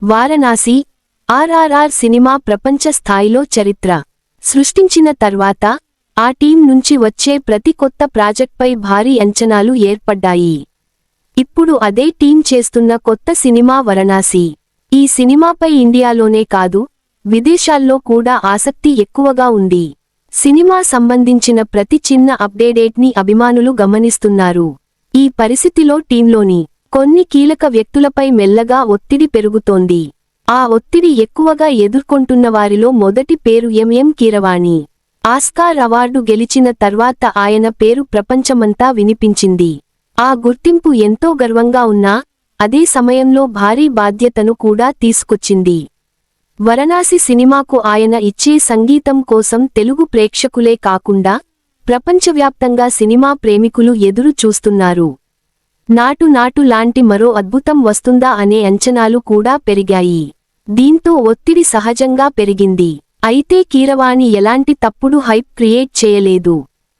Varanasi RRR cinema ప్రపంచ స్థాయిలో చరిత్ర సృష్టించిన తర్వాత ఆ టీం నుంచి వచ్చే ప్రతి కొత్త ప్రాజెక్ట్పై భారీ అంచనాలు ఏర్పడ్డాయి. ఇప్పుడు అదే టీం చేస్తున్న కొత్త సినిమా వారణాసి. ఈ సినిమాపై ఇండియాలోనే కాదు, విదేశాల్లో కూడా ఆసక్తి ఎక్కువగా ఉంది. సినిమా సంబంధించిన ప్రతి చిన్న అప్డేట్ని అభిమానులు గమనిస్తున్నారు. ఈ పరిస్థితిలో టీంలోని కొన్ని కీలక వ్యక్తులపై మెల్లగా ఒత్తిడి పెరుగుతోంది. ఆ ఒత్తిడి ఎక్కువగా ఎదుర్కొంటున్న వారిలో మొదటి పేరు ఎంఎం కీరవాణి. ఆస్కార్ అవార్డు గెలిచిన తర్వాత ఆయన పేరు ప్రపంచమంతా వినిపించింది. ఆ గుర్తింపు ఎంతో గర్వంగా ఉన్నా, అదే సమయంలో భారీ బాధ్యతను కూడా తీసుకొచ్చింది. వారణాసి సినిమాకు ఆయన ఇచ్చే సంగీతం కోసం తెలుగు ప్రేక్షకులే కాకుండా ప్రపంచవ్యాప్తంగా సినిమా ప్రేమికులు ఎదురు చూస్తున్నారు. నాటు నాటు లాంటి మరో అద్భుతం వస్తుందా అనే అంచనాలు కూడా పెరిగాయి. దీంతో ఒత్తిడి సహజంగా పెరిగింది. అయితే కీరవాణి ఎలాంటి తప్పుడు హైప్ క్రియేట్ చేయలేదు.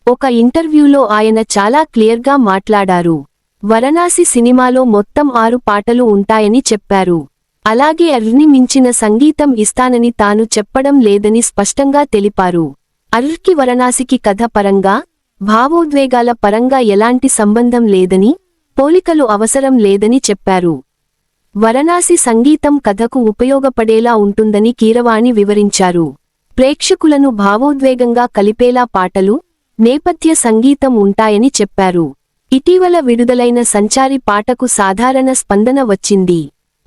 ఒక ఇంటర్వ్యూలో ఆయన చాలా క్లియర్గా మాట్లాడారు. వారణాసి సినిమాలో మొత్తం 6 పాటలు ఉంటాయని చెప్పారు. అలాగే అర్ని మించిన సంగీతం ఇస్తానని తాను చెప్పడం లేదని స్పష్టంగా తెలిపారు. అర్కి వారణాసికి కథ పరంగా, భావోద్వేగాల పరంగా ఎలాంటి సంబంధం లేదని, పోలికలు అవసరం లేదని చెప్పారు. వారణాసి సంగీతం కథకు ఉపయోగపడేలా ఉంటుందని కీరవాణి వివరించారు. ప్రేక్షకులను భావోద్వేగంగా కలిపేలా పాటలు, నేపథ్య సంగీతం ఉంటాయని చెప్పారు. ఇటీవల విడుదలైన సంచారి పాటకు సాధారణ స్పందన వచ్చింది.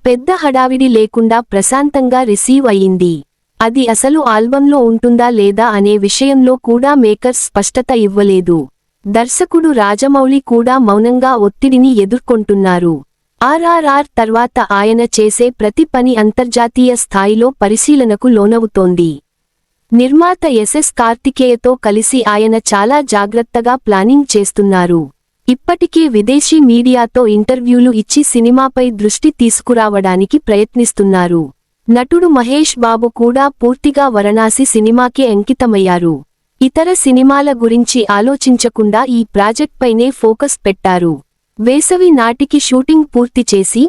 పెద్ద హడావిడి లేకుండా ప్రశాంతంగా రిసీవ్ అయ్యింది. అది అసలు ఆల్బంలో ఉంటుందా లేదా అనే విషయంలో కూడా మేకర్స్ స్పష్టత ఇవ్వలేదు. దర్శకుడు రాజమౌళి కూడా మౌనంగా ఒత్తిడిని ఎదుర్కొంటున్నారు. ఆర్ఆర్ఆర్ తర్వాత ఆయన చేసే ప్రతి పని అంతర్జాతీయ స్థాయిలో పరిశీలనకు లోనవుతోంది. నిర్మాత ఎస్ఎస్ కార్తికేయతో కలిసి ఆయన చాలా జాగ్రత్తగా ప్లానింగ్ చేస్తున్నారు. ఇప్పటికే విదేశీ మీడియాతో ఇంటర్వ్యూలు ఇచ్చి సినిమాపై దృష్టి తీసుకురావడానికి ప్రయత్నిస్తున్నారు. నటుడు మహేష్ బాబు కూడా పూర్తిగా వారణాసి సినిమాకే అంకితమయ్యారు. ఇతర సినిమాల గురించి ఆలోచించకుండా ఈ ప్రాజెక్ట్పైనే ఫోకస్ పెట్టారు. వేసవి నాటికి షూటింగ్ పూర్తి చేసి,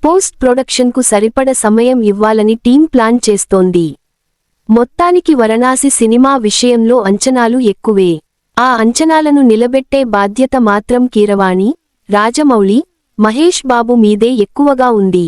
పోస్ట్ ప్రొడక్షన్కు సరిపడ సమయం ఇవ్వాలని టీం ప్లాన్ చేస్తోంది. మొత్తానికి వారణాసి సినిమా విషయంలో అంచనాలు ఎక్కువే. ఆ అంచనాలను నిలబెట్టే బాధ్యత మాత్రం కీరవాణి, రాజమౌళి, మహేష్ బాబు మీదే ఎక్కువగా ఉంది.